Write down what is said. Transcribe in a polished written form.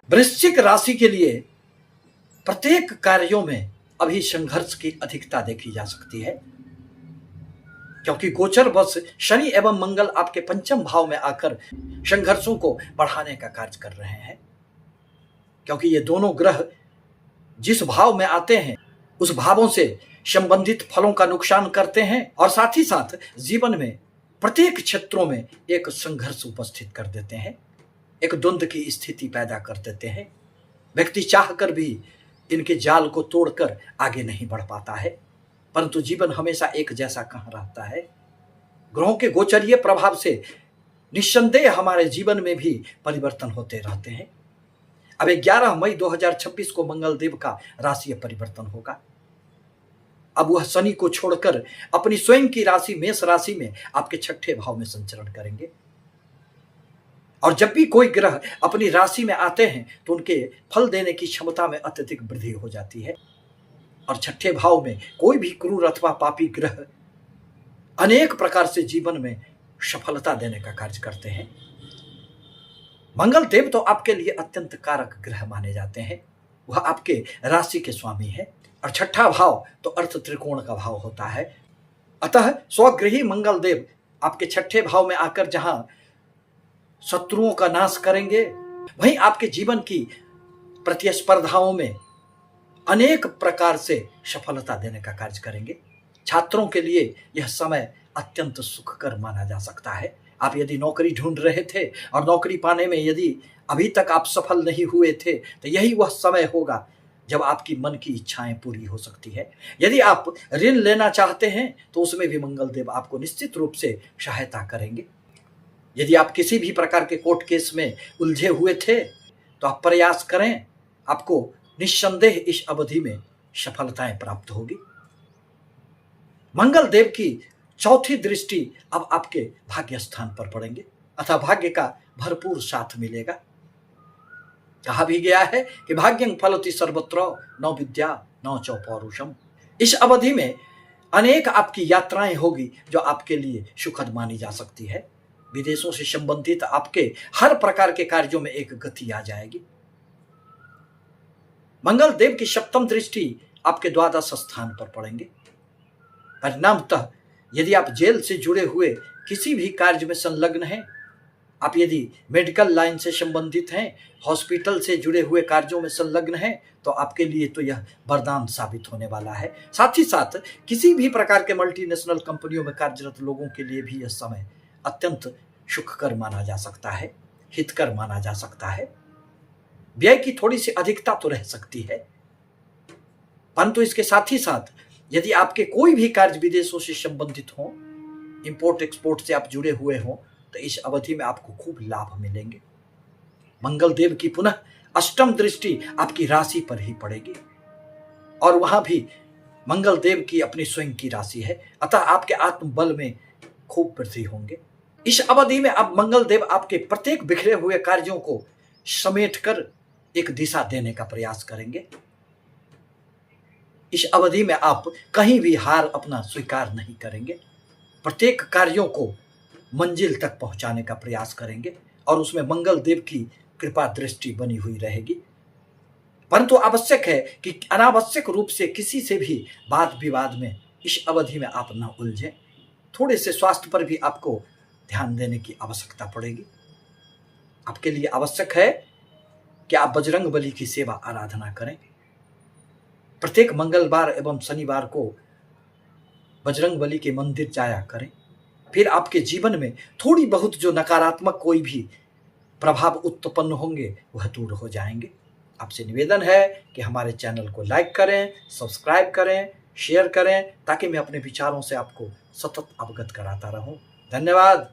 वृश्चिक राशि के लिए प्रत्येक कार्यों में अभी संघर्ष की अधिकता देखी जा सकती है, क्योंकि गोचर वश शनि एवं मंगल आपके पंचम भाव में आकर संघर्षों को बढ़ाने का कार्य कर रहे हैं। क्योंकि ये दोनों ग्रह जिस भाव में आते हैं उस भावों से संबंधित फलों का नुकसान करते हैं और साथ ही साथ जीवन में प्रत्येक क्षेत्रों में एक संघर्ष उपस्थित कर देते हैं, एक द्वंद्व की स्थिति पैदा कर देते हैं। व्यक्ति चाहकर भी इनके जाल को तोड़कर आगे नहीं बढ़ पाता है, परंतु जीवन हमेशा एक जैसा कहाँ रहता है। ग्रहों के गोचरीय प्रभाव से निस्संदेह हमारे जीवन में भी परिवर्तन होते रहते हैं। अब 11 मई 2026 को मंगल देव का राशि परिवर्तन होगा। अब वह शनि को छोड़कर अपनी स्वयं की राशि मेष राशि में आपके छठे भाव में संचरण करेंगे। और जब भी कोई ग्रह अपनी राशि में आते हैं तो उनके फल देने की क्षमता में अत्यधिक वृद्धि हो जाती है। और छठे भाव में कोई भी क्रूर अथवा पापी ग्रह अनेक प्रकार से जीवन में सफलता देने का कार्य करते हैं। मंगल देव तो आपके लिए अत्यंत कारक ग्रह माने जाते हैं। वह आपके राशि के स्वामी है और छठा भाव तो अर्थ त्रिकोण का भाव होता है। अतः स्वगृही मंगल देव आपके छठे भाव में आकर जहां शत्रुओं का नाश करेंगे, वहीं आपके जीवन की प्रतिस्पर्धाओं में अनेक प्रकार से सफलता देने का कार्य करेंगे। छात्रों के लिए यह समय अत्यंत सुखकर माना जा सकता है। आप यदि नौकरी ढूंढ रहे थे और नौकरी पाने में यदि अभी तक आप सफल नहीं हुए थे तो यही वह समय होगा जब आपकी मन की इच्छाएं पूरी हो सकती है। यदि आप ऋण लेना चाहते हैं तो उसमें भी मंगल देव आपको निश्चित रूप से सहायता करेंगे। यदि आप किसी भी प्रकार के कोर्ट केस में उलझे हुए थे तो आप प्रयास करें, आपको निस्संदेह इस अवधि में सफलताएं प्राप्त होगी। मंगल देव की चौथी दृष्टि अब आपके भाग्य स्थान पर पड़ेंगे, अतः भाग्य का भरपूर साथ मिलेगा। कहा भी गया है कि भाग्यं फलति सर्वत्र न विद्या न च पौरुषम। इस अवधि में अनेक आपकी यात्राएं होगी जो आपके लिए सुखद मानी जा सकती है। विदेशों से संबंधित आपके हर प्रकार के कार्यों में एक गति आ जाएगी। मंगल देव की सप्तम दृष्टि आपके द्वादश स्थान पर पड़ेंगे। परिणामतः यदि आप जेल से जुड़े हुए किसी भी कार्य में संलग्न हैं, आप यदि मेडिकल लाइन से संबंधित हैं, हॉस्पिटल से जुड़े हुए कार्यों में संलग्न हैं, तो आपके लिए तो यह वरदान साबित होने वाला है। साथ ही साथ किसी भी प्रकार के मल्टीनेशनल कंपनियों में कार्यरत लोगों के लिए भी यह समय अत्यंत सुखकर माना जा सकता है, हितकर माना जा सकता है। व्यय की थोड़ी सी अधिकता तो रह सकती है, परंतु इसके साथ ही साथ यदि आपके कोई भी कार्य विदेशों से संबंधित हो, इंपोर्ट एक्सपोर्ट से आप जुड़े हुए हो, तो इस अवधि में आपको खूब लाभ मिलेंगे। मंगल देव की पुनः अष्टम दृष्टि आपकी राशि पर ही पड़ेगी और वहां भी मंगल देव की अपनी स्वयं की राशि है, अतः आपके आत्मबल में खूब वृद्धि होंगे। इस अवधि में अब मंगल देव आपके प्रत्येक बिखरे हुए कार्यों को समेटकर एक दिशा देने का प्रयास करेंगे। इस अवधि में आप कहीं भी हार अपना स्वीकार नहीं करेंगे, प्रत्येक कार्यों को मंजिल तक पहुंचाने का प्रयास करेंगे और उसमें मंगल देव की कृपा दृष्टि बनी हुई रहेगी। परंतु आवश्यक है कि अनावश्यक रूप से किसी से भी वाद विवाद में इस अवधि में आप न उलझें। थोड़े से स्वास्थ्य पर भी आपको ध्यान देने की आवश्यकता पड़ेगी। आपके लिए आवश्यक है कि आप बजरंग बली की सेवा आराधना करें। प्रत्येक मंगलवार एवं शनिवार को बजरंग बली के मंदिर जाया करें। फिर आपके जीवन में थोड़ी बहुत जो नकारात्मक कोई भी प्रभाव उत्पन्न होंगे वह दूर हो जाएंगे। आपसे निवेदन है कि हमारे चैनल को लाइक करें, सब्सक्राइब करें, शेयर करें, ताकि मैं अपने विचारों से आपको सतत अवगत कराता रहूं। धन्यवाद।